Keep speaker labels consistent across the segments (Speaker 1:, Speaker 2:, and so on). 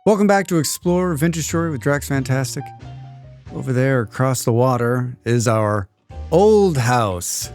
Speaker 1: Welcome back to Explore Vintage Story with Drax Fantastic. Over there across the water is our old house.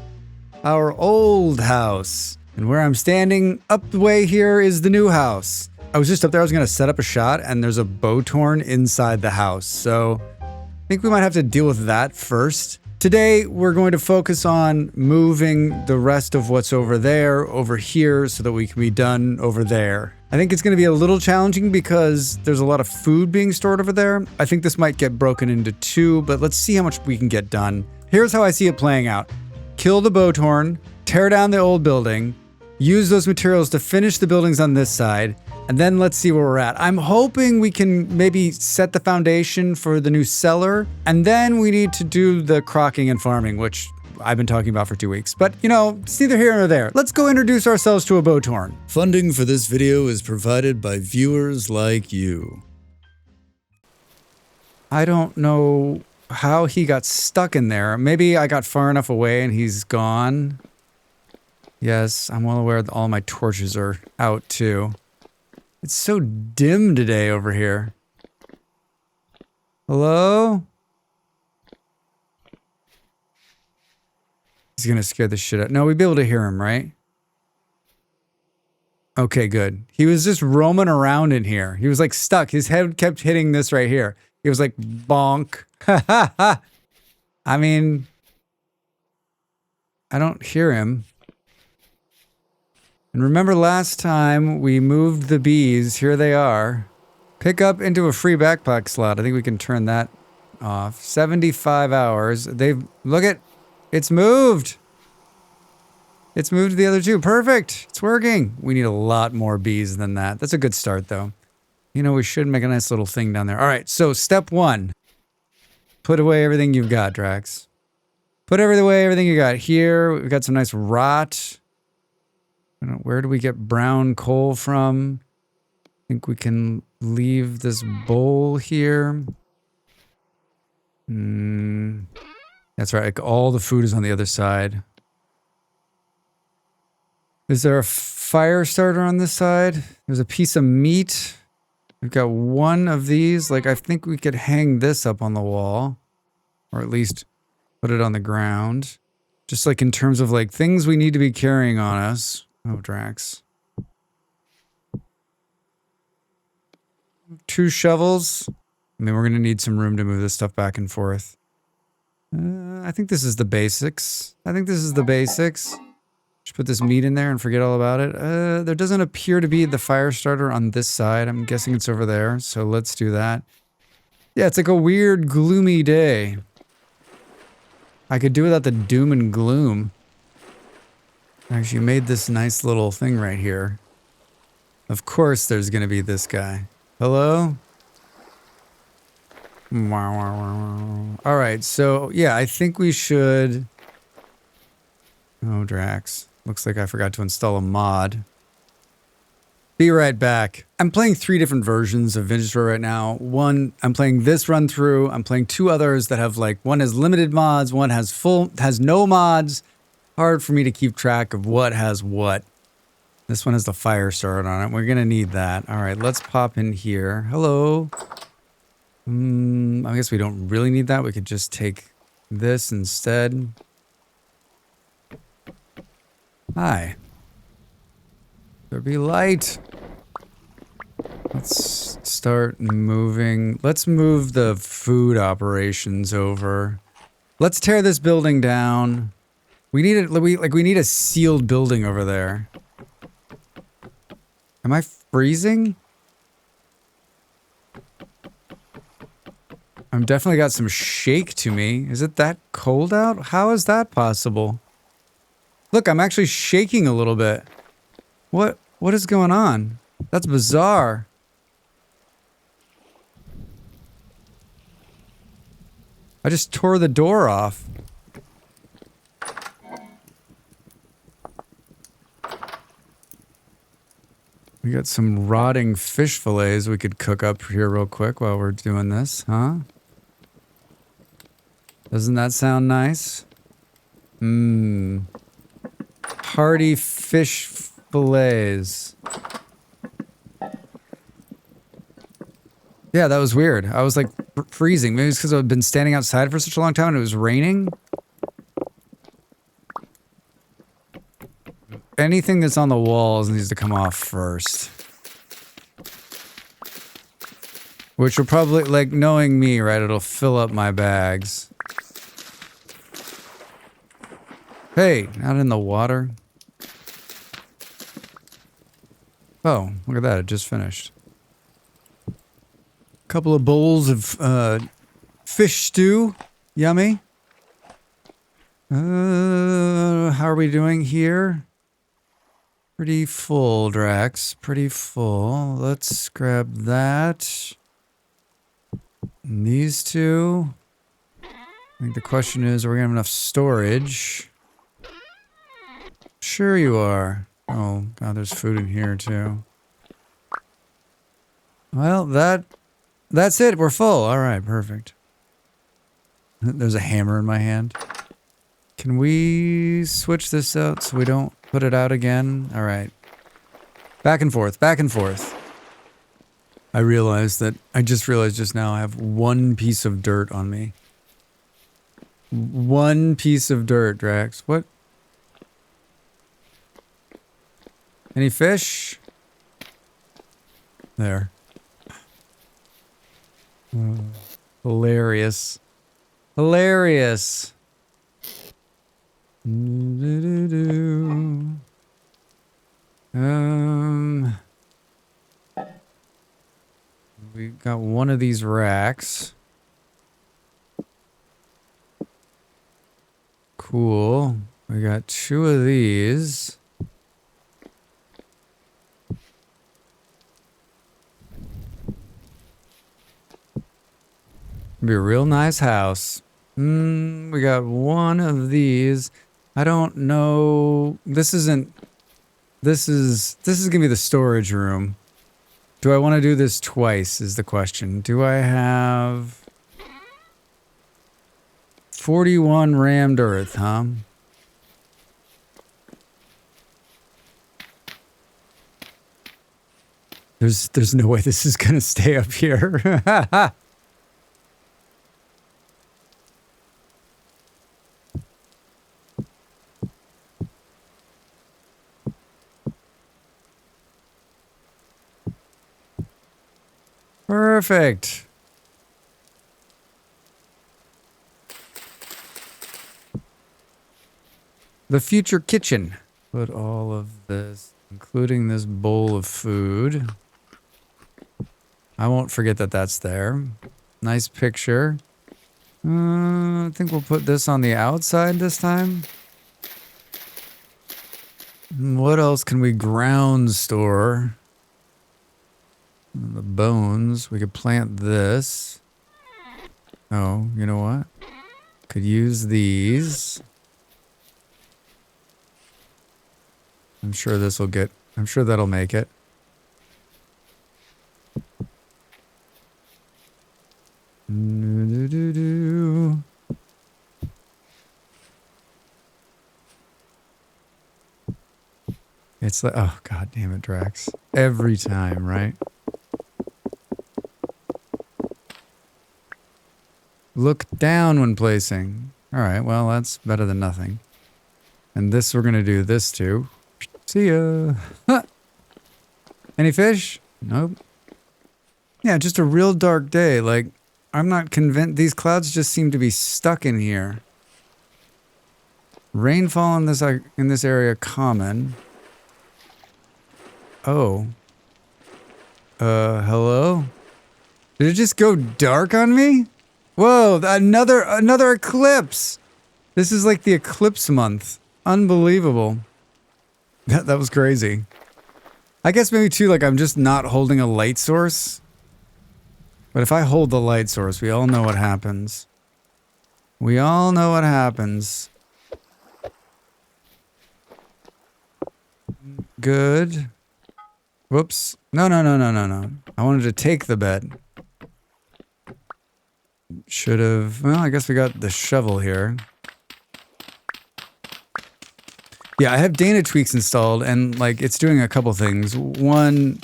Speaker 1: Our old house. And where I'm standing up the way here is the new house. I was just up there, I was going to set up a shot, and there's a Bowtorn inside the house. So I think we might have to deal with that first. Today, we're going to focus on moving the rest of what's over there, over here, so that we can be done over there. I think it's going to be a little challenging because there's a lot of food being stored over there. I think this might get broken into two, but let's see how much we can get done. Here's how I see it playing out. Kill the Bowtorn, tear down the old building, use those materials to finish the buildings on this side, and then let's see where we're at. I'm hoping we can maybe set the foundation for the new cellar, and then we need to do the crocking and farming, which I've been talking about for 2 weeks. But, you know, it's neither here nor there. Let's go introduce ourselves to a Bowtorn.
Speaker 2: Funding for this video is provided by viewers like you.
Speaker 1: I don't know how he got stuck in there. Maybe I got far enough away and he's gone. Yes, I'm well aware that all my torches are out too. It's so dim today over here. Hello? He's gonna scare the shit out. No, we'd be able to hear him, right? Okay, good. He was just roaming around in here. He was like stuck. His head kept hitting this right here. He was like, bonk. I mean, I don't hear him. And remember last time we moved the bees, here they are. Pick up into a free backpack slot. I think we can turn that off. 75 hours. Look at, it's moved. It's moved to the other two. Perfect. It's working. We need a lot more bees than that. That's a good start though. You know, we should make a nice little thing down there. All right, so step one. Put away everything you've got, Drax. Put away everything you got. Here, we've got some nice rot. I don't know, where do we get brown coal from? I think we can leave this bowl here. That's right, like all the food is on the other side. Is there a fire starter on this side? There's a piece of meat. We've got one of these. Like, I think we could hang this up on the wall. Or at least put it on the ground. Just like in terms of like things we need to be carrying on us. Oh, Drax. 2 shovels. I mean, we're going to need some room to move this stuff back and forth. I think this is the basics. Just put this meat in there and forget all about it. There doesn't appear to be the fire starter on this side. I'm guessing it's over there, so let's do that. Yeah, it's like a weird, gloomy day. I could do without the doom and gloom. I actually made this nice little thing right here. Of course there's gonna be this guy. Hello? Alright, so yeah, I think we should... Oh, Drax. Looks like I forgot to install a mod. Be right back. I'm playing 3 different versions of Vintage Story right now. One, I'm playing this run through. I'm playing 2 others that have like, one has limited mods, one has no mods. Hard for me to keep track of what has what. This one has the fire starter on it. We're gonna need that. All right, let's pop in here. Hello. I guess we don't really need that. We could just take this instead. Hi. There be light. Let's start moving. Let's move the food operations over. Let's tear this building down. We need it. We need a sealed building over there. Am I freezing? I'm definitely got some shake to me. Is it that cold out? How is that possible? Look, I'm actually shaking a little bit. What is going on? That's bizarre. I just tore the door off. We got some rotting fish fillets we could cook up here real quick while we're doing this, huh? Doesn't that sound nice? Hearty fish fillets. Yeah, that was weird. I was like freezing. Maybe it's because I've been standing outside for such a long time and it was raining. Anything that's on the walls needs to come off first. Which will probably, like, knowing me, right, it'll fill up my bags. Hey, not in the water. Oh, look at that, it just finished. Couple of bowls of fish stew. Yummy. How are we doing here? Pretty full, Drax. Pretty full. Let's grab that. And these two. I think the question is, are we gonna have enough storage? Sure you are. Oh, God, there's food in here, too. Well, that's it. We're full. All right, perfect. There's a hammer in my hand. Can we switch this out so we don't put it out again? All right. Back and forth, back and forth. I just realized just now I have one piece of dirt on me. One piece of dirt, Drax. What? Any fish? There. Hilarious. Hilarious. We got one of these racks. Cool. We got two of these. Be a real nice house. We got one of these. I don't know. This is gonna be the storage room. Do I want to do this twice is the question. Do I have 41 rammed earth, huh? There's no way this is gonna stay up here. Perfect. The future kitchen. Put all of this, including this bowl of food. I won't forget that that's there. Nice picture. I think we'll put this on the outside this time. What else can we ground store? The bones. We could plant this. Oh, you know what? Could use these. I'm sure that'll make it. It's like, oh, God damn it, Drax. Every time, right? Look down when placing. All right, well, that's better than nothing. And this, we're going to do this too. See ya. Huh. Any fish? Nope. Yeah, just a real dark day. Like, I'm not convinced. These clouds just seem to be stuck in here. Rainfall in this area common. Oh. Hello? Did it just go dark on me? Whoa, another eclipse. This is like the eclipse month. Unbelievable. That was crazy. I guess maybe too, like I'm just not holding a light source. But if I hold the light source, we all know what happens. We all know what happens. Good. Whoops. No. I wanted to take the bed. Should have... Well, I guess we got the shovel here. Yeah, I have Dana Tweeks installed, and, like, it's doing a couple things. One,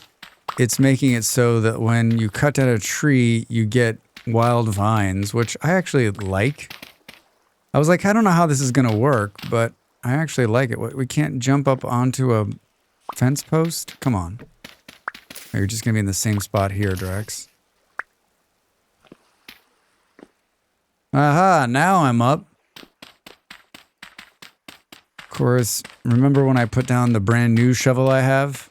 Speaker 1: it's making it so that when you cut down a tree, you get wild vines, which I actually like. I was like, I don't know how this is going to work, but I actually like it. We can't jump up onto a fence post? Come on. Oh, you're just going to be in the same spot here, Drax. Aha, now I'm up. Of course, remember when I put down the brand new shovel I have?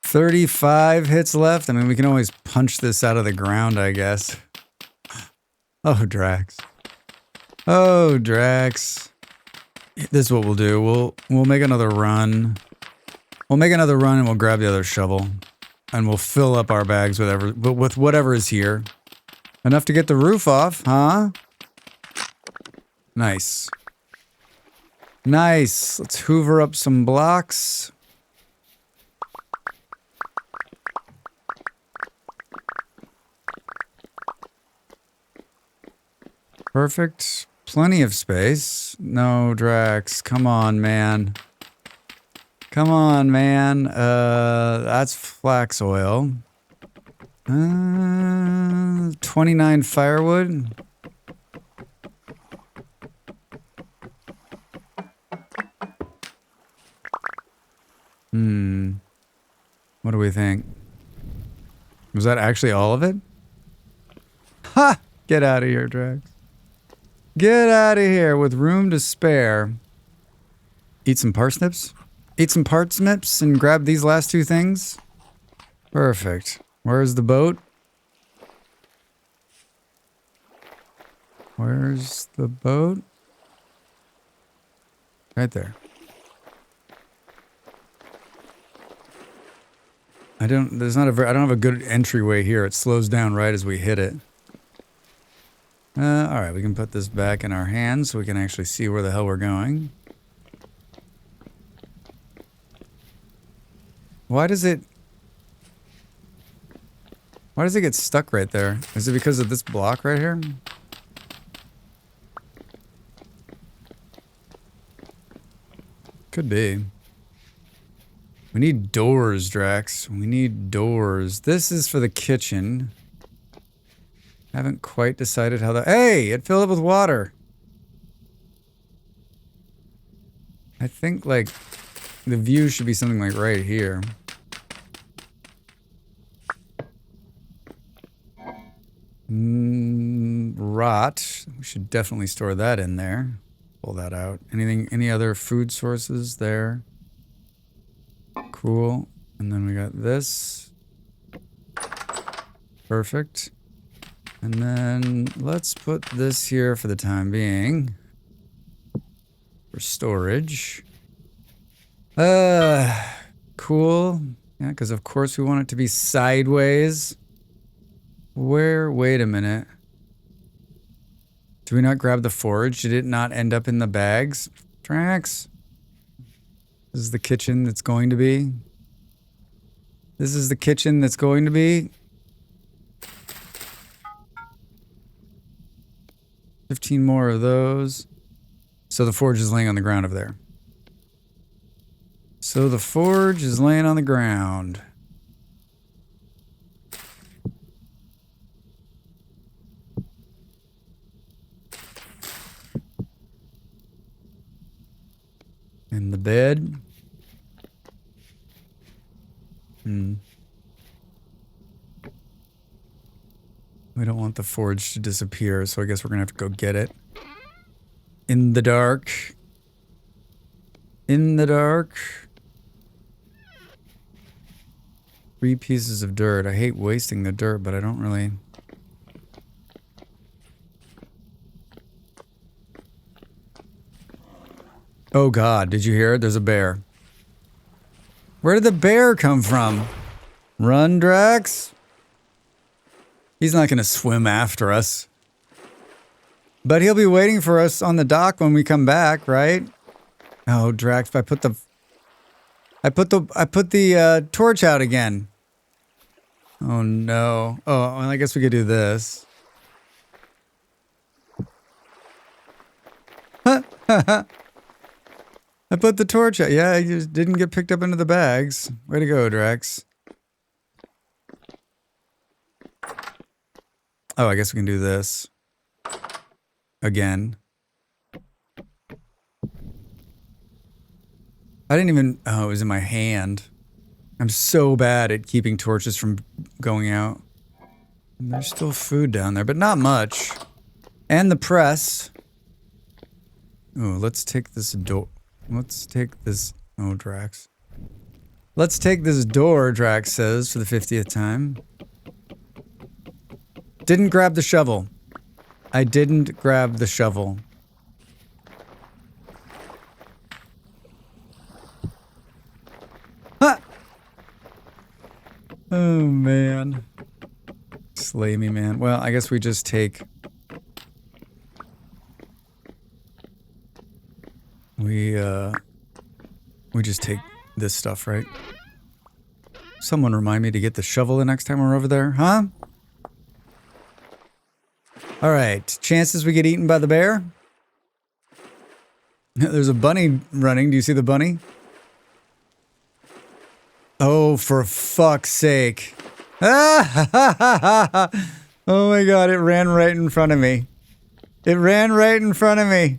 Speaker 1: 35 hits left. I mean, we can always punch this out of the ground, I guess. Oh, Drax. Oh, Drax. This is what we'll do. We'll make another run. We'll make another run and we'll grab the other shovel. And we'll fill up our bags with whatever is here. Enough to get the roof off, huh? Nice. Nice. Let's hoover up some blocks. Perfect. Plenty of space. No, Drax. Come on, man. Come on, man. That's flax oil. 29 firewood. What do we think? Was that actually all of it? Ha! Get out of here, Drax. Get out of here with room to spare. Eat some parsnips? Eat some parsnips and grab these last two things? Perfect. Where's the boat? Where's the boat? Right there. I don't have a good entryway here. It slows down right as we hit it. Alright, we can put this back in our hands so we can actually see where the hell we're going. Why does it get stuck right there? Is it because of this block right here? Could be. We need doors, Drax. We need doors. This is for the kitchen. Haven't quite decided how Hey! It filled up with water! I think, like, the view should be something like right here. Rot. We should definitely store that in there. Pull that out. Any other food sources there? Cool. And then we got this. Perfect. And then let's put this here for the time being. For storage. Cool. Yeah, because of course we want it to be sideways. Wait a minute. Do we not grab the forge? Did it not end up in the bags? Drax. This is the kitchen that's going to be. This is the kitchen that's going to be. 15 more of those. So the forge is laying on the ground over there. So the forge is laying on the ground. And the bed. We don't want the forge to disappear, so I guess we're gonna have to go get it. In the dark. In the dark. 3 pieces of dirt. I hate wasting the dirt, but I don't really... Oh God, did you hear it? There's a bear. Where did the bear come from? Run, Drax. He's not gonna swim after us. But he'll be waiting for us on the dock when we come back, right? Oh, Drax, I put the torch out again. Oh no. Oh, well, I guess we could do this. I put the torch out. Yeah, it just didn't get picked up into the bags. Way to go, Drax. Oh, I guess we can do this. Again. I didn't even... Oh, it was in my hand. I'm so bad at keeping torches from going out. And there's still food down there, but not much. And the press. Oh, let's take this door. Let's take this... Oh, Drax. Let's take this door, Drax says, for the 50th time. Didn't grab the shovel. I didn't grab the shovel. Ha! Oh, man. Slay me, man. Well, I guess we just take... We just take this stuff, right? Someone remind me to get the shovel the next time we're over there, huh? Alright, chances we get eaten by the bear? There's a bunny running. Do you see the bunny? Oh, for fuck's sake. Ah! Oh my god, it ran right in front of me. It ran right in front of me.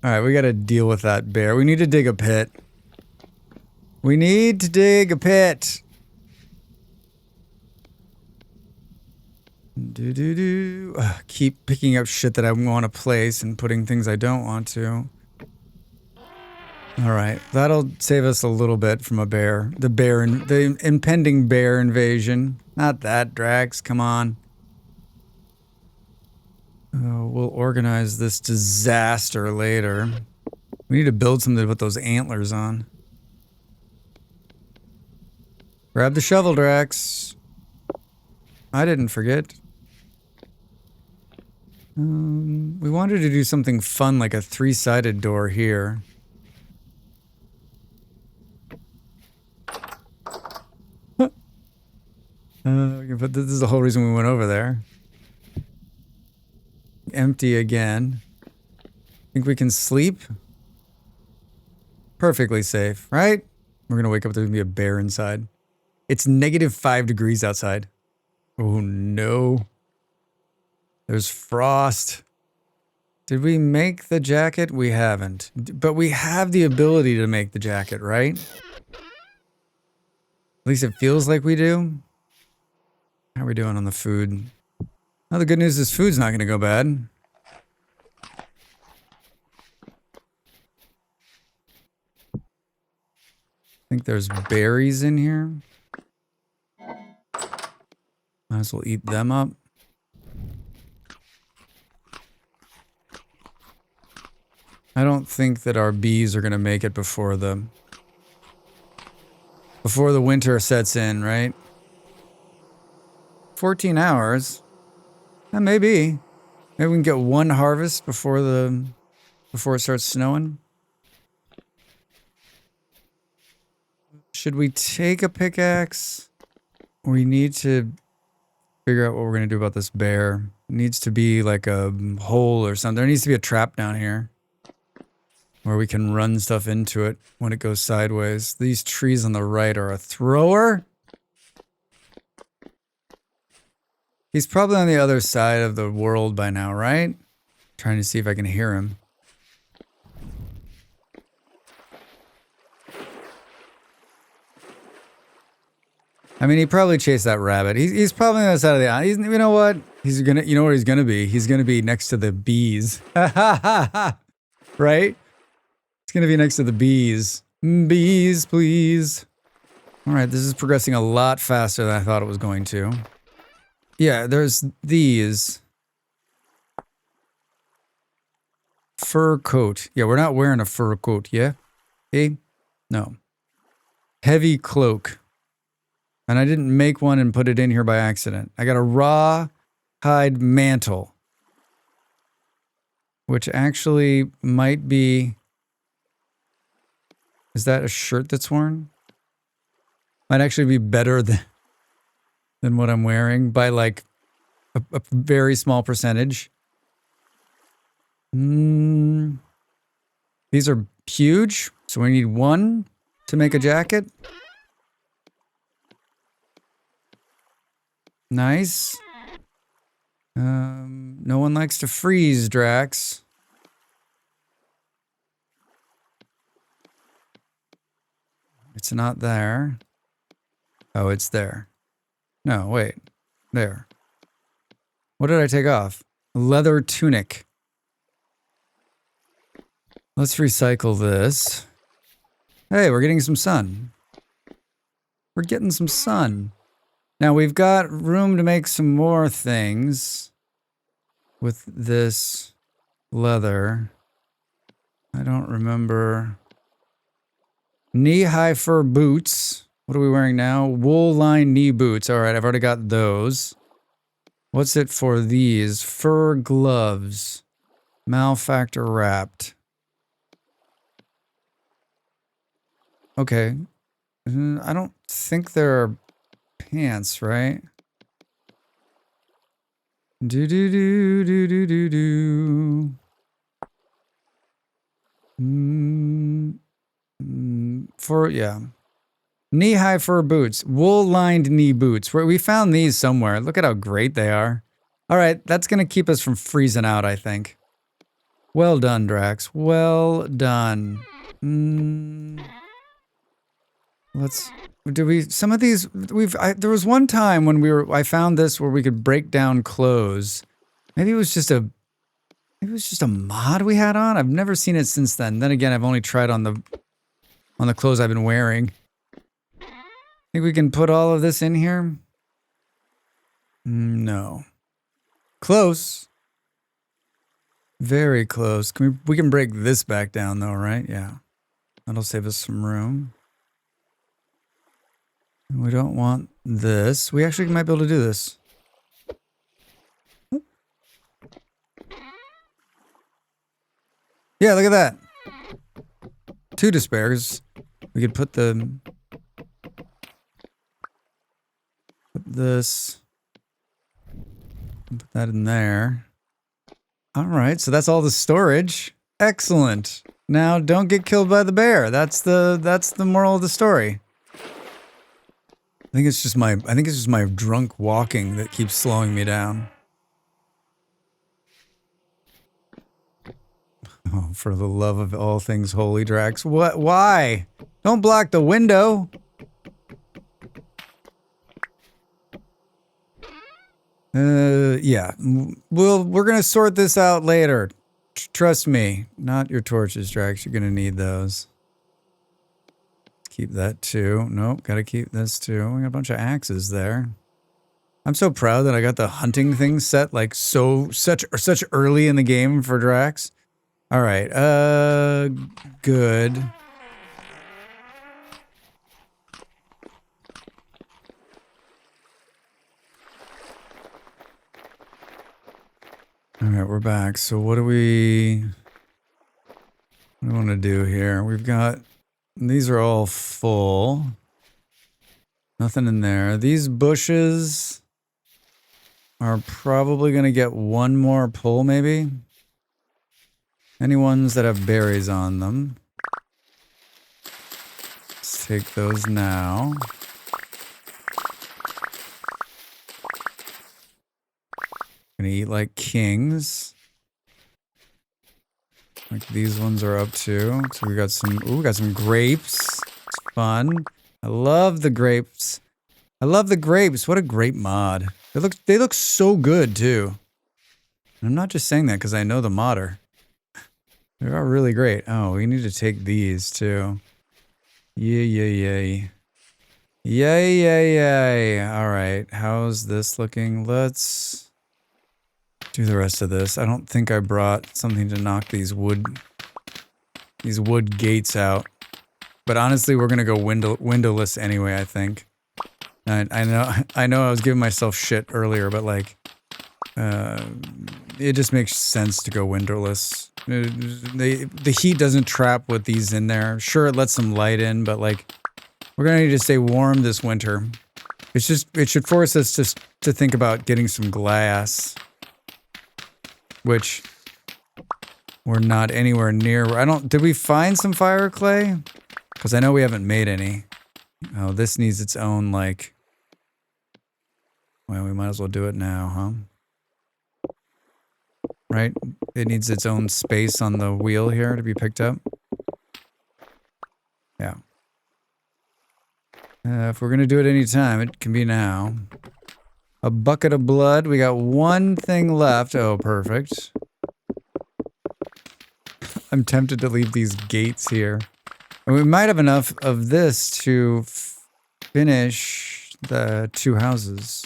Speaker 1: Alright, we gotta deal with that bear. We need to dig a pit. We need to dig a pit. Keep picking up shit that I want to place and putting things I don't want to. Alright, that'll save us a little bit from a bear. The impending bear invasion. Not that, Drax, come on. We'll organize this disaster later. We need to build something to put those antlers on. Grab the shovel, Drax. I didn't forget. We wanted to do something fun like a 3-sided door here. But this is the whole reason we went over there. Empty again. Think we can sleep? Perfectly safe, right? We're gonna wake up, there's gonna be a bear inside. It's -5 degrees outside. Oh no. There's frost. Did we make the jacket? We haven't. But we have the ability to make the jacket, right? At least it feels like we do. How are we doing on the food? Well, the good news is food's not gonna go bad. I think there's berries in here. Might as well eat them up. I don't think that our bees are gonna make it before the winter sets in, right? 14 hours. Maybe. Maybe we can get one harvest before it starts snowing. Should we take a pickaxe? We need to figure out what we're gonna do about this bear. It needs to be like a hole or something. There needs to be a trap down here where we can run stuff into it when it goes sideways. These trees on the right are a thrower. He's probably on the other side of the world by now, right? Trying to see if I can hear him. I mean, he probably chased that rabbit. He's probably on the other side of the island. You know what? You know where he's gonna be? He's gonna be next to the bees. Right? He's gonna be next to the bees. Bees, please. Alright, this is progressing a lot faster than I thought it was going to. Yeah, there's these. Fur coat. Yeah, we're not wearing a fur coat, yeah? Hey? No. Heavy cloak. And I didn't make one and put it in here by accident. I got a raw hide mantle. Which actually might be... Is that a shirt that's worn? Might actually be better than what I'm wearing by like a very small percentage. These are huge, so we need one to make a jacket. Nice. No one likes to freeze, Drax. It's not there. Oh, it's there. No, wait. There. What did I take off? Leather tunic. Let's recycle this. Hey, we're getting some sun. We're getting some sun. Now we've got room to make some more things with this leather. I don't remember. Knee-high fur boots. What are we wearing now? Wool-lined knee boots. All right, I've already got those. What's it for these? Fur gloves. Malfactor wrapped. Okay. I don't think there are pants, right? Do. Yeah. Knee-high fur boots. Wool-lined knee boots. We found these somewhere. Look at how great they are. All right, that's going to keep us from freezing out, I think. Well done, Drax. Well done. Some of these, there was one time when I found this where we could break down clothes. Maybe it was just a mod we had on. I've never seen it since then. Then again, I've only tried on the clothes I've been wearing. Think we can put all of this in here? No. Close. Very close. We can break this back down though, right? Yeah. That'll save us some room. We don't want this. We actually might be able to do this. Yeah, look at that. 2 despairs. We could put this. Put that in there. All right, so that's all the storage. Excellent. Now, don't get killed by the bear. That's the moral of the story. I think it's just my drunk walking that keeps slowing me down. Oh, for the love of all things holy, Drax. What? Why? Don't block the window. Yeah. We're gonna sort this out later. Trust me. Not your torches, Drax. You're gonna need those. Keep that too. Nope, gotta keep this too. We got a bunch of axes there. I'm so proud that I got the hunting thing set like such early in the game for Drax. All right, good. All right, we're back. So what do we want to do here? We've got, these are all full. Nothing in there. These bushes are probably going to get one more pull, maybe. Any ones that have berries on them. Let's take those now. Gonna eat like kings. Like these ones are up too. So we got some grapes. It's fun. I love the grapes. I love the grapes. What a great mod. They look so good too. And I'm not just saying that because I know the modder. They are really great. Oh, we need to take these too. Yay. All right. How's this looking? Let's do the rest of this. I don't think I brought something to knock these wood gates out. But honestly, we're gonna go windowless anyway, I think. I know I was giving myself shit earlier, but like it just makes sense to go windowless. The heat doesn't trap with these in there. Sure, it lets some light in, but like we're gonna need to stay warm this winter. It should force us to think about getting some glass, which we're not anywhere near. Did we find some fire clay? Because I know we haven't made any. Oh, this needs its own like. Well, we might as well do it now, huh? Right? It needs its own space on the wheel here to be picked up. Yeah. If we're gonna do it anytime, it can be now. A bucket of blood. We got one thing left. Oh, perfect. I'm tempted to leave these gates here. And we might have enough of this to finish the 2 houses.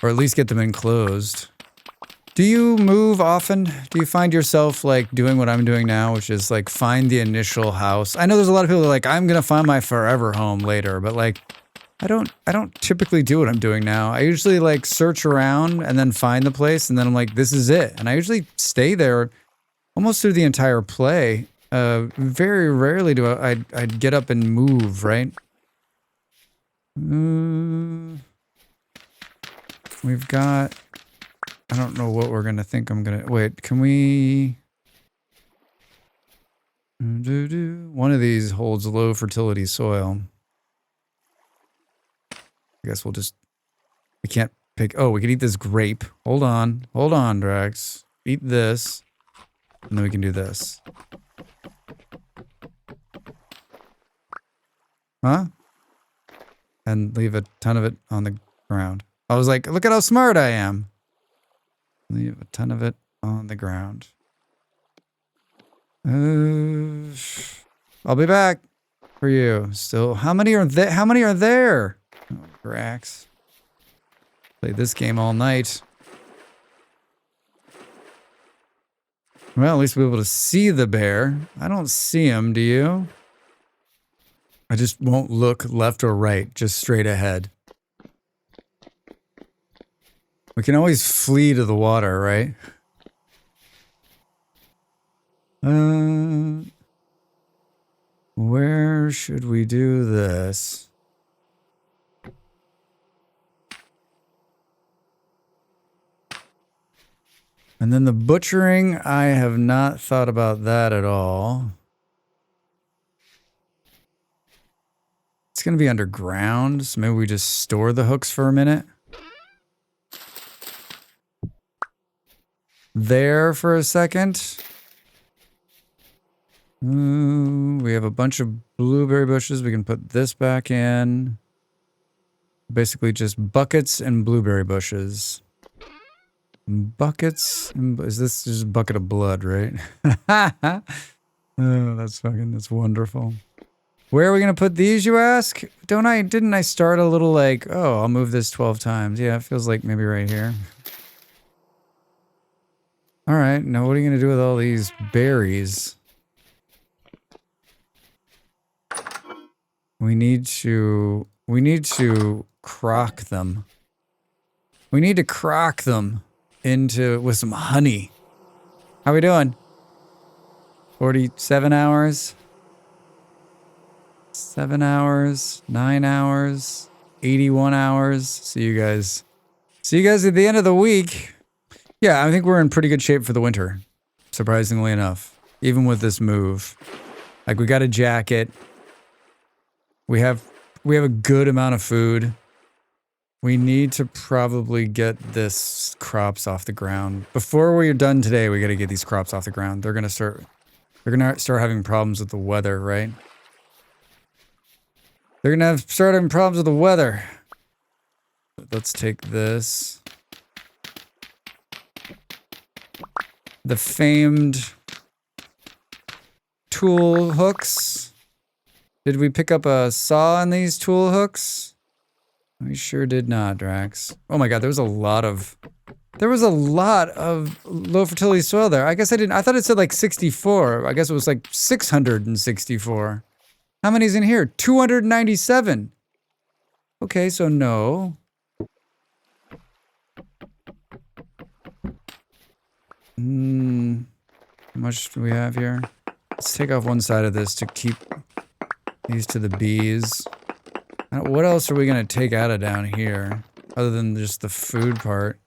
Speaker 1: Or at least get them enclosed. Do you move often? Do you find yourself like doing what I'm doing now, which is like find the initial house? I know there's a lot of people that are like, I'm gonna find my forever home later, but like I don't typically do what I'm doing now. I usually like search around and then find the place and then I'm like, this is it. And I usually stay there almost through the entire play. Very rarely do I'd get up and move, right? We've got, I don't know what we're gonna think I'm gonna, wait, can we, one of these holds low fertility soil. I guess we'll just, we can't pick, oh, we can eat this grape. Hold on, Drax. Eat this, and then we can do this. Huh? And leave a ton of it on the ground. I was like, look at how smart I am. Leave a ton of it on the ground. I'll be back for you. Still, how many are there? How many are there? Oh, Drax. Play this game all night. Well, at least we'll be able to see the bear. I don't see him, do you? I just won't look left or right, just straight ahead. We can always flee to the water, right? Where should we do this? And then the butchering, I have not thought about that at all. It's going to be underground, so maybe we just store the hooks for a minute. There for a second. We have a bunch of blueberry bushes. We can put this back in. Basically just buckets and blueberry bushes. Buckets and, is this just a bucket of blood, right? Oh, that's wonderful. Where are we gonna put these, you ask? Didn't I start a little like, oh, I'll move this 12 times. Yeah, it feels like maybe right here. All right, now what are you gonna do with all these berries? We need to crock them. We need to crock them with some honey. How we doing? 47 hours? 7 hours? 9 hours? 81 hours? See you guys at the end of the week. Yeah, I think we're in pretty good shape for the winter. Surprisingly enough. Even with this move. Like, we got a jacket. We have a good amount of food. We need to probably get this crops off the ground. Before we're done today, we got to get these crops off the ground. They're gonna start having problems with the weather, right? They're gonna start having problems with the weather. Let's take this. The famed tool hooks. Did we pick up a saw on these tool hooks? We sure did not, Drax. Oh my god, there was a lot of low fertility soil there. I guess I didn't, I thought it said like 64. I guess it was like 664. How many's in here? 297. Okay, so no. How much do we have here? Let's take off one side of this to keep these to the bees. What else are we gonna take out of down here, other than just the food part?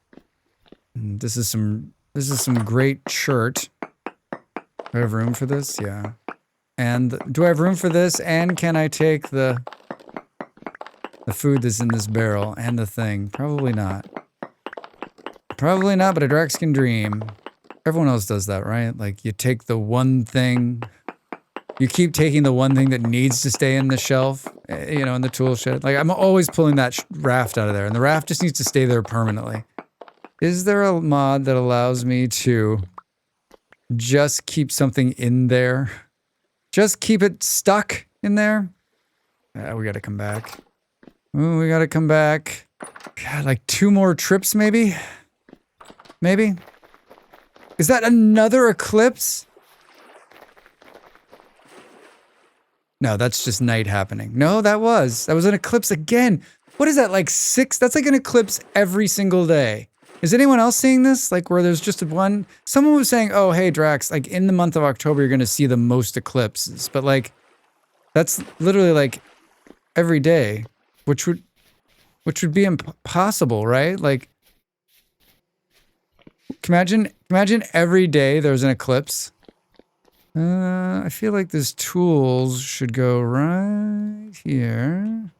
Speaker 1: This is some great shirt. Do I have room for this? Yeah. And do I have room for this? And can I take the The food that's in this barrel and the thing. Probably not. Probably not, but a Drax can dream. Everyone else does that, right? Like, you take the one thing... You keep taking the one thing that needs to stay in the shelf, you know, in the tool shed. Like, I'm always pulling that raft out of there, and the raft just needs to stay there permanently. Is there a mod that allows me to just keep something in there? Just keep it stuck in there? We gotta come back. Ooh, we gotta come back. God, like 2 more trips, maybe? Maybe? Is that another eclipse? No, that's just night happening. No, that was an eclipse again. What is that, like 6? That's like an eclipse every single day. Is anyone else seeing this? Like where there's just one? Someone was saying, oh, hey, Drax, like in the month of October, you're going to see the most eclipses. But like, that's literally like every day, which would be impossible, right? Like, imagine every day there's an eclipse. I feel like this tools should go right here.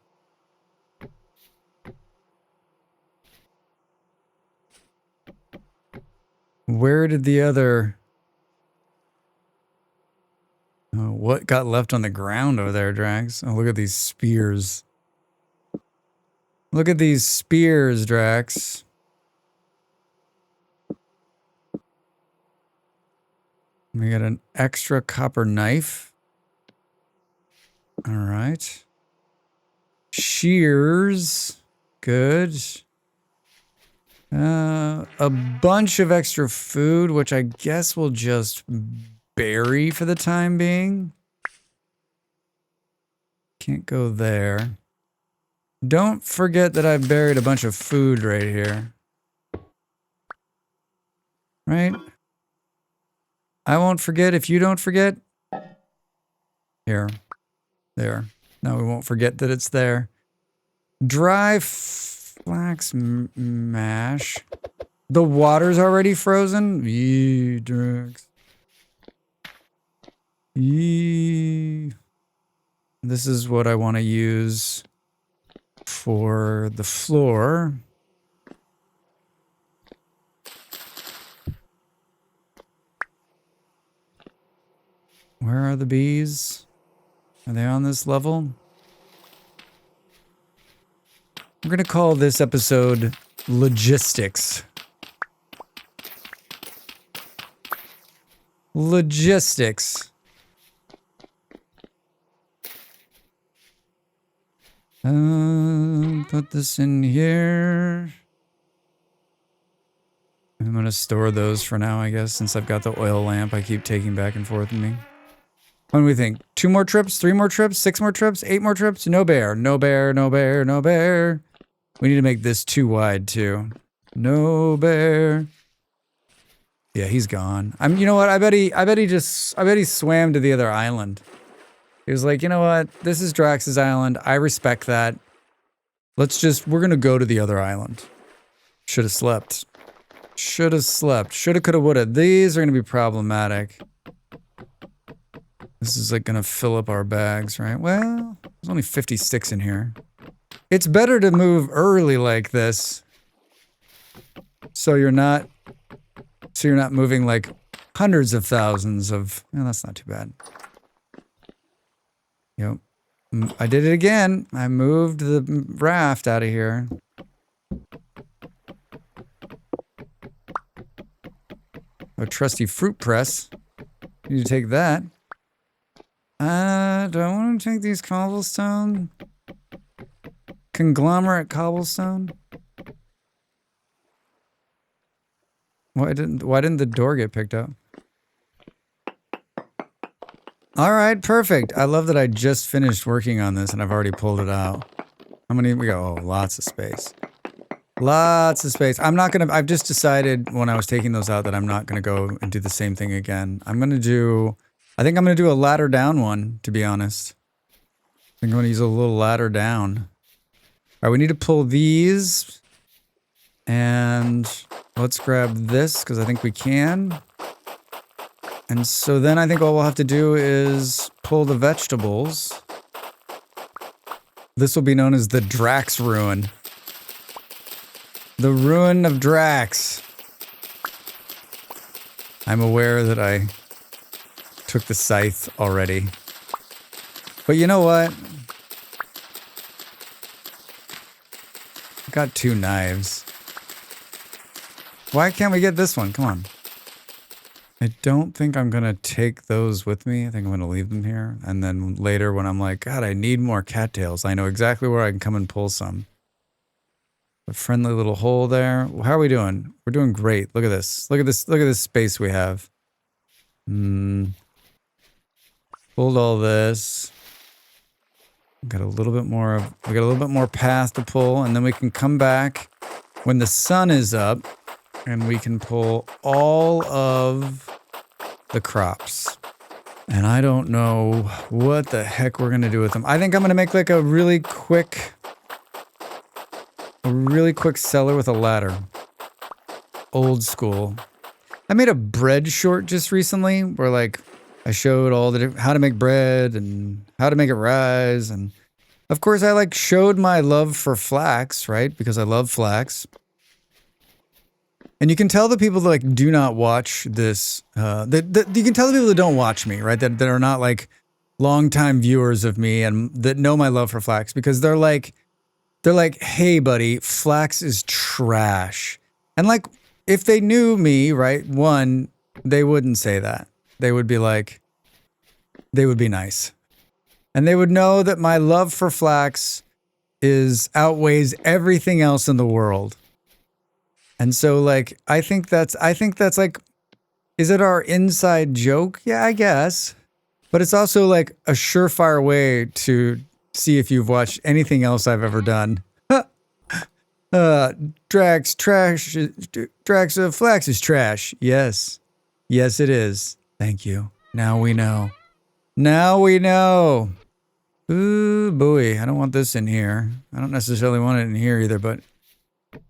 Speaker 1: Where did the other... Oh, what got left on the ground over there, Drax? Oh, look at these spears. Look at these spears, Drax. We got an extra copper knife. All right. Shears. Good. A bunch of extra food, which I guess we'll just bury for the time being. Can't go there. Don't forget that I buried a bunch of food right here. Right? I won't forget if you don't forget. Here. There. Now we won't forget that it's there. Dry flax mash. The water's already frozen? Yee, drugs. Yee. This is what I want to use for the floor. Where are the bees? Are they on this level? We're going to call this episode Logistics. Logistics. Put this in here. I'm going to store those for now, I guess, since I've got the oil lamp I keep taking back and forth with me. What do we think? 2 more trips? 3 more trips? 6 more trips? 8 more trips? No bear. No bear. No bear. No bear. We need to make this too wide, too. No bear. Yeah, he's gone. You know what? I bet he swam to the other island. He was like, you know what? This is Drax's island. I respect that. We're gonna go to the other island. Should have slept. Should have slept. Shoulda, coulda, woulda. These are gonna be problematic. This is like gonna fill up our bags, right? Well, there's only 50 sticks in here. It's better to move early like this. So you're not moving like hundreds of thousands of... Well, that's not too bad. Yep. I did it again. I moved the raft out of here. A trusty fruit press. Need to take that. Do I want to take these cobblestone? Conglomerate cobblestone? Why didn't the door get picked up? All right, perfect. I love that I just finished working on this and I've already pulled it out. How many we got? Oh, lots of space. Lots of space. I've just decided when I was taking those out that I'm not gonna go and do the same thing again. I think I'm gonna do a ladder down one, to be honest. I think I'm gonna use a little ladder down. All right, we need to pull these. And let's grab this, because I think we can. And so then I think all we'll have to do is pull the vegetables. This will be known as the Drax Ruin. The Ruin of Drax. I'm aware that I took the scythe already. But you know what? I got 2 knives. Why can't we get this one? Come on. I don't think I'm going to take those with me. I think I'm going to leave them here. And then later when I'm like, God, I need more cattails, I know exactly where I can come and pull some. A friendly little hole there. How are we doing? We're doing great. Look at this. Look at this. Look at this space we have. Pulled all this. Got a little bit more of, we got a little bit more path to pull, and then we can come back when the sun is up and we can pull all of the crops. And I don't know what the heck we're going to do with them. I think I'm going to make like a really quick cellar with a ladder. Old school. I made a bread short just recently where like I showed all the how to make bread and how to make it rise, and of course I like showed my love for flax, right? Because I love flax. And you can tell the people that like do not watch this, you can tell the people that don't watch me, right? That are not like longtime viewers of me and that know my love for flax, because they're like, hey buddy, flax is trash. And like, if they knew me, right, one, they wouldn't say that. They would be like, they would be nice. And they would know that my love for flax outweighs everything else in the world. And so like, I think that's like, is it our inside joke? Yeah, I guess. But it's also like a surefire way to see if you've watched anything else I've ever done. Flax is trash. Yes. Yes, it is. Thank you. Now we know. Now we know. Ooh, boy. I don't want this in here. I don't necessarily want it in here either, but let's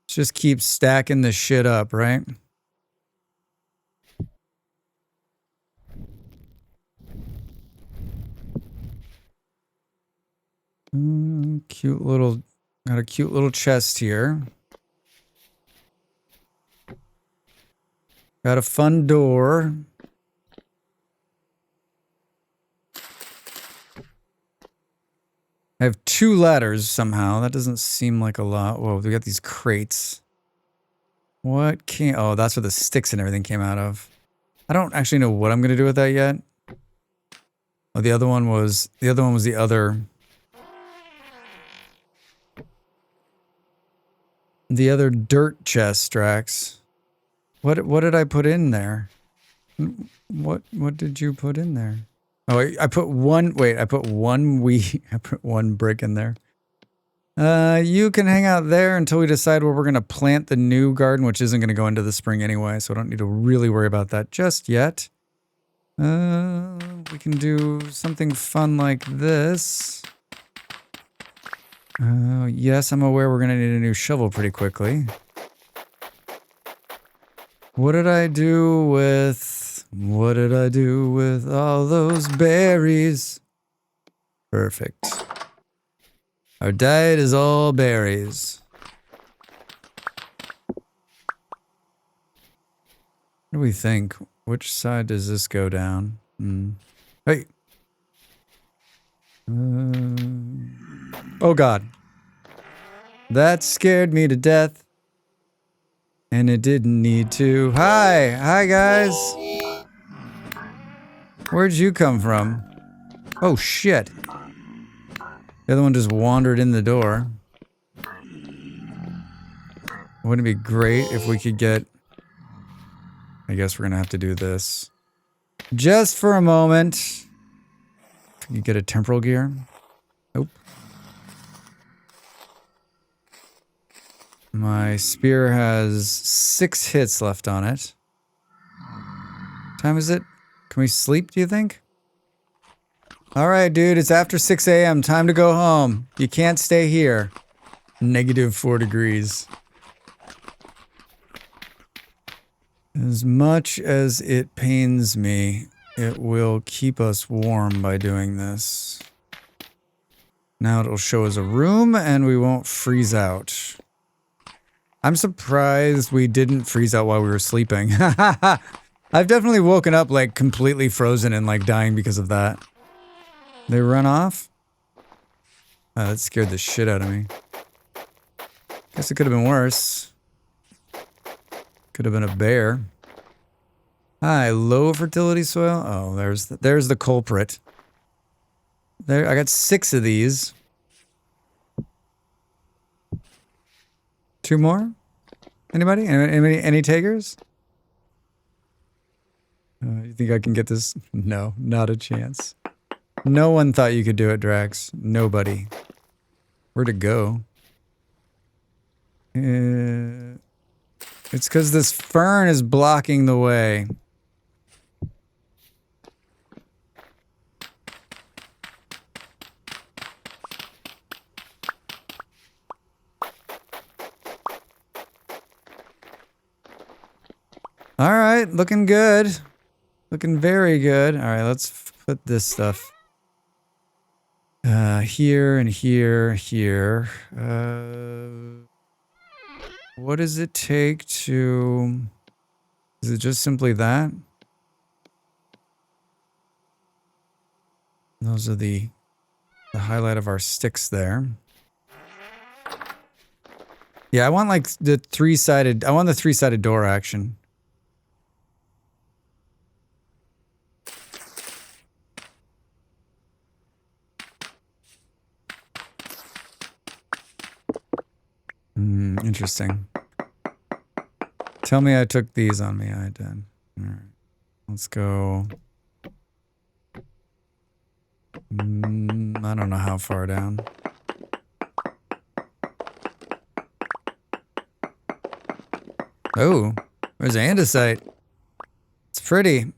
Speaker 1: just keep stacking this shit up, right? Got a cute little chest here. Got a fun door. I have 2 ladders somehow. That doesn't seem like a lot. Whoa, we got these crates. What came... Oh, that's where the sticks and everything came out of. I don't actually know what I'm going to do with that yet. Oh, the other one was the other... The other dirt chest, Drax. What did I put in there? What did you put in there? Oh, I put one brick in there. You can hang out there until we decide where we're going to plant the new garden, which isn't going to go into the spring anyway, so I don't need to really worry about that just yet. We can do something fun like this. Yes, I'm aware we're going to need a new shovel pretty quickly. What did I do with all those berries? Perfect. Our diet is all berries. What do we think? Which side does this go down? Hey. Oh God. That scared me to death. And it didn't need to. Hi guys. Where'd you come from? Oh shit. The other one just wandered in the door. Wouldn't it be great if we could get... I guess we're gonna have to do this. Just for a moment. Can you get a temporal gear? Nope. My spear has 6 hits left on it. What time is it? Can we sleep, do you think? Alright, dude, it's after 6 a.m. Time to go home. You can't stay here. -4 degrees. As much as it pains me, it will keep us warm by doing this. Now it'll show us a room and we won't freeze out. I'm surprised we didn't freeze out while we were sleeping. I've definitely woken up like completely frozen and like dying because of that. They run off? Oh, that scared the shit out of me. Guess it could have been worse. Could have been a bear. Hi, low fertility soil. Oh, there's the culprit. There, I got 6 of these. 2 more? Anybody? Any takers? You think I can get this? No, not a chance. No one thought you could do it, Drax. Nobody. Where'd it go? It's because this fern is blocking the way. All right, looking good. Looking very good. All right, let's put this stuff here and here. What does it take to... Is it just simply that? Those are the highlight of our sticks there. Yeah, I want like the 3-sided... I want the 3-sided door action. Interesting. Tell me I took these on me. I did. All right. Let's go. I don't know how far down. Oh, there's andesite. It's pretty.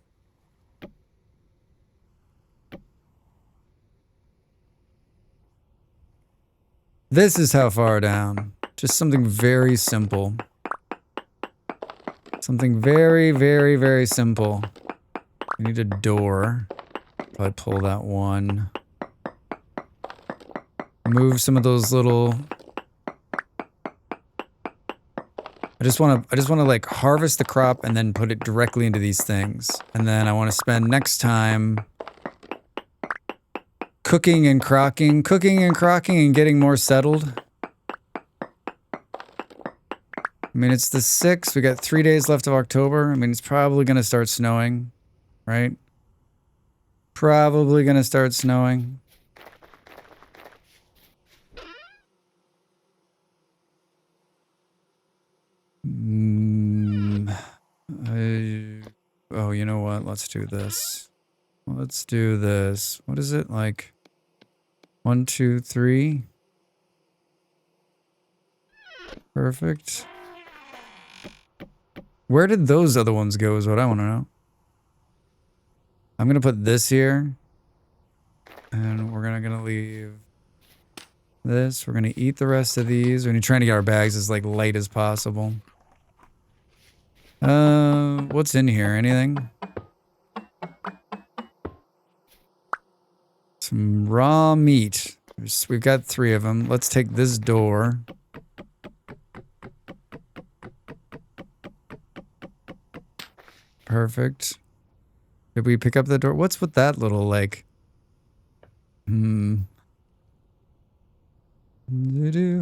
Speaker 1: This is how far down. Just something very simple. Something very, very, very simple. We need a door. If I pull that one. Move some of those little... I just want to like harvest the crop and then put it directly into these things. And then I want to spend next time cooking and crocking and getting more settled. I mean, it's the 6th. We got 3 days left of October. I mean, it's probably going to start snowing, right? Probably going to start snowing. Oh, you know what? Let's do this. Let's do this. What is it? Like 1, 2, 3. Perfect. Where did those other ones go is what I want to know. I'm going to put this here. And we're going to leave this. We're going to eat the rest of these. We're trying to get our bags as like light as possible. What's in here? Anything? Some raw meat. We've got 3 of them. Let's take this door. Perfect. Did we pick up the door? What's with that little, like...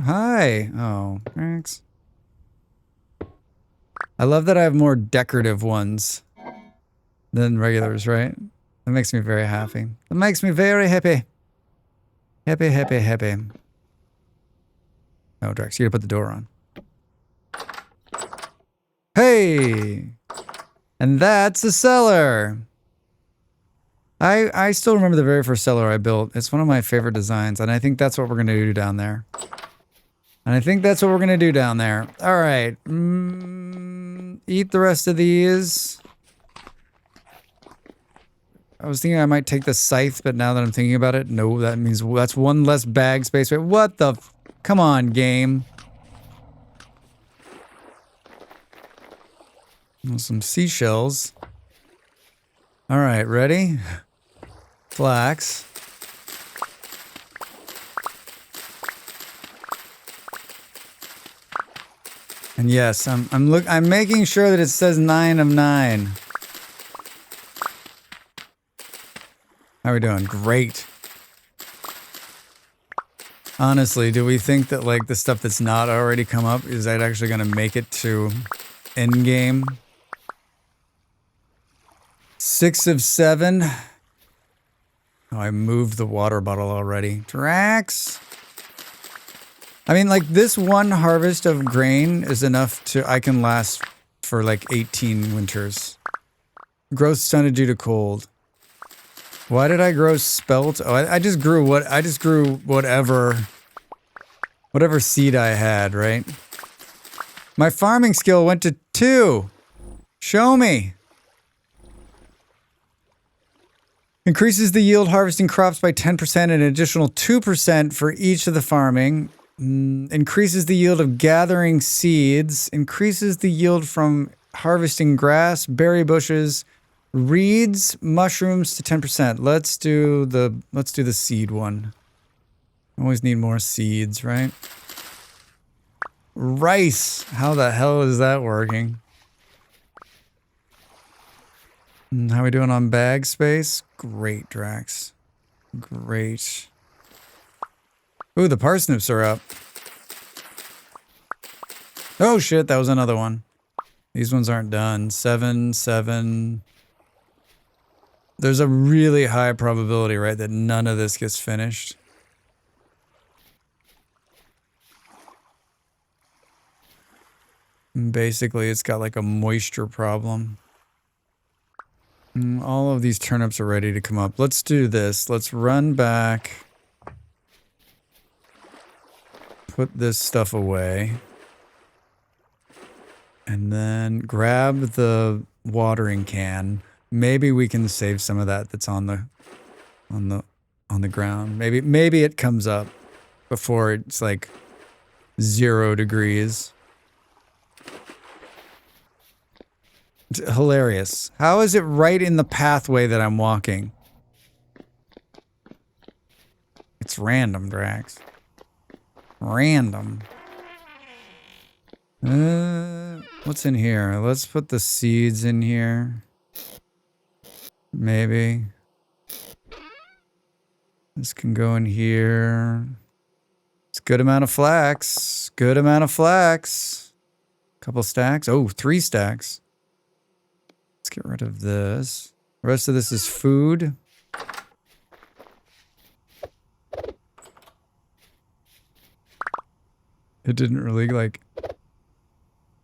Speaker 1: Hi! Oh, thanks. I love that I have more decorative ones than regulars, right? That makes me very happy. That makes me very happy. Happy, happy, happy. Oh, Drax, you gotta put the door on. Hey! And that's a cellar! I still remember the very first cellar I built. It's one of my favorite designs, and I think that's what we're gonna do down there. Alright. Eat the rest of these. I was thinking I might take the scythe, but now that I'm thinking about it, no, that means that's 1 less bag space. Wait, what the f- Come on, game. Some seashells. Alright, ready? Flax. And yes, I'm making sure that it says 9 of 9. How are we doing? Great. Honestly, do we think that like the stuff that's not already come up, is that actually going to make it to end game? 6 of 7. Oh, I moved the water bottle already. Drax. I mean, like this one harvest of grain is enough to, I can last for like 18 winters. Growth stunted due to cold. Why did I grow spelt? Oh, I just grew whatever seed I had, right? My farming skill went to 2. Show me. Increases the yield harvesting crops by 10% and an additional 2% for each of the farming. Increases the yield of gathering seeds. Increases the yield from harvesting grass, berry bushes, reeds, mushrooms to 10%. Let's do the seed one. Always need more seeds, right? Rice. How the hell is that working? How are we doing on bag space? Great, Drax. Great. Ooh, the parsnips are up. Oh shit, that was another one. These ones aren't done. 7, 7. There's a really high probability, right, that none of this gets finished. And basically, it's got like a moisture problem. All of these turnips are ready to come up. Let's do this. Let's run back. Put this stuff away. And then grab the watering can. Maybe we can save some of that that's on the ground. Maybe it comes up before it's like 0 degrees. It's hilarious. How is it right in the pathway that I'm walking? It's random, Drax. Random. What's in here? Let's put the seeds in here. Maybe. This can go in here. It's a good amount of flax. Good amount of flax. Couple stacks. Oh, 3 stacks. Let's get rid of this. The rest of this is food. It didn't really, like,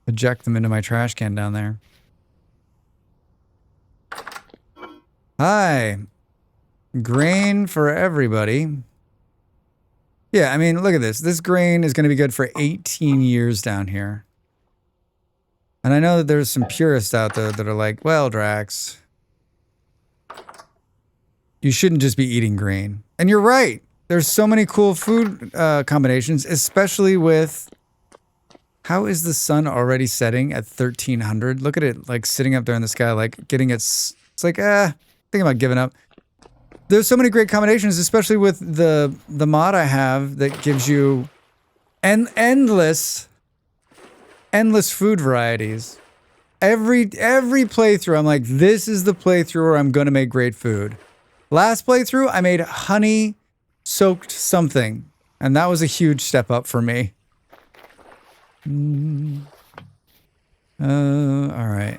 Speaker 1: eject them into my trash can down there. Hi. Grain for everybody. Yeah, I mean, look at this. This grain is going to be good for 18 years down here. And I know that there's some purists out there that are like, well, Drax, you shouldn't just be eating grain. And you're right. There's so many cool food combinations, especially with... How is the sun already setting at 1300? Look at it, like, sitting up there in the sky, like, getting its... It's like, thinking about giving up. There's so many great combinations, especially with the mod I have that gives you endless food varieties. Every playthrough, I'm like, this is the playthrough where I'm going to make great food. Last playthrough, I made honey-soaked something, and that was a huge step up for me. All right.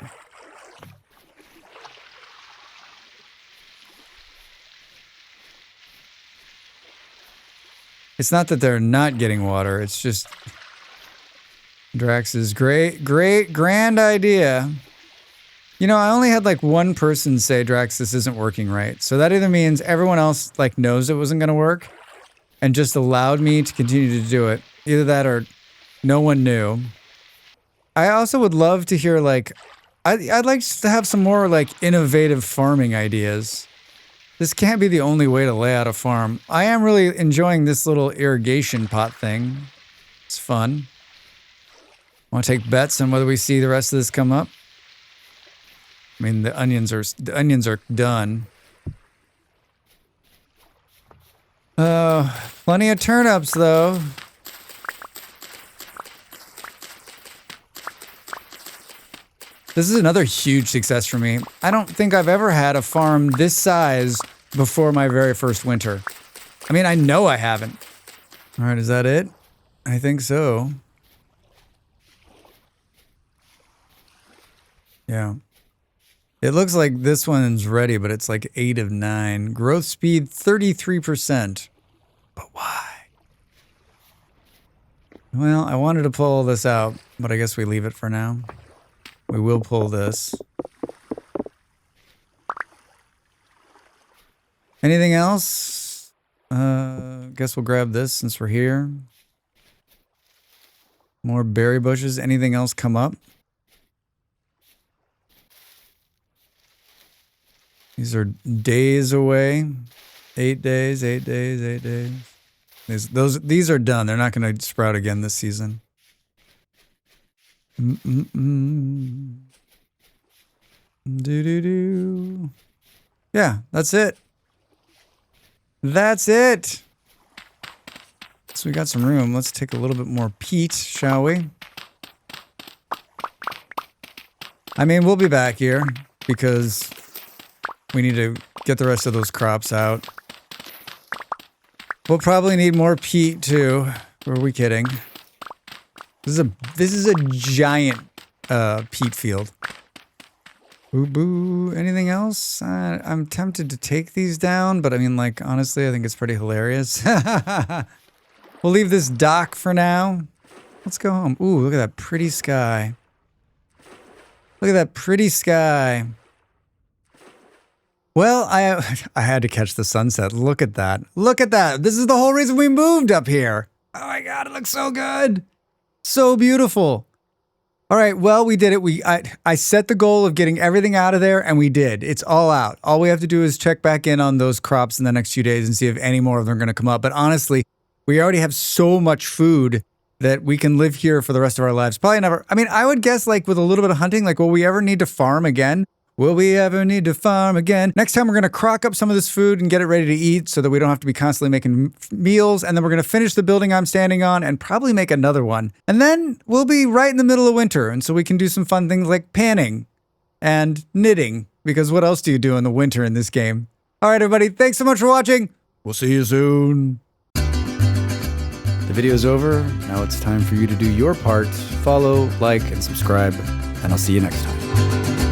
Speaker 1: It's not that they're not getting water, it's just Drax's grand idea. You know, I only had like one person say, Drax, this isn't working right. So that either means everyone else like knows it wasn't going to work and just allowed me to continue to do it. Either that or no one knew. I also would love to hear like, I'd like to have some more like innovative farming ideas. This can't be the only way to lay out a farm. I am really enjoying this little irrigation pot thing. It's fun. Want to take bets on whether we see the rest of this come up? I mean, the onions are done. Plenty of turnips though. This is another huge success for me. I don't think I've ever had a farm this size before my very first winter. I mean, I know I haven't. All right, is that it? I think so. Yeah. It looks like this one's ready, but it's like 8 of 9. Growth speed, 33%. But why? Well, I wanted to pull this out, but I guess we leave it for now. We will pull this. Anything else? Guess we'll grab this since we're here. More berry bushes. Anything else come up? These are days away. 8 days, 8 days, 8 days. These are done. They're not going to sprout again this season. Do. Yeah, that's it. That's it. So we got some room. Let's take a little bit more peat, shall we? I mean, we'll be back here because we need to get the rest of those crops out. We'll probably need more peat too. Or are we kidding? This is a giant peat field. Boo boo. Anything else? I'm tempted to take these down, but I mean, like, honestly, I think it's pretty hilarious. We'll leave this dock for now. Let's go home. Ooh, look at that pretty sky. Look at that pretty sky. Well, I had to catch the sunset. Look at that. Look at that. This is the whole reason we moved up here. Oh my God, it looks so good. So beautiful. All right, well, we did it. I set the goal of getting everything out of there, and we did. It's all out. All we have to do is check back in on those crops in the next few days and see if any more of them are going to come up. But honestly, we already have so much food that we can live here for the rest of our lives. Probably never. I mean, I would guess, like, with a little bit of hunting, like, will we ever need to farm again? Will we ever need to farm again? Next time, we're going to crock up some of this food and get it ready to eat so that we don't have to be constantly making meals. And then we're going to finish the building I'm standing on and probably make another one. And then we'll be right in the middle of winter. And so we can do some fun things like panning and knitting. Because what else do you do in the winter in this game? All right, everybody. Thanks so much for watching. We'll see you soon. The video's over. Now it's time for you to do your part. Follow, like, and subscribe. And I'll see you next time.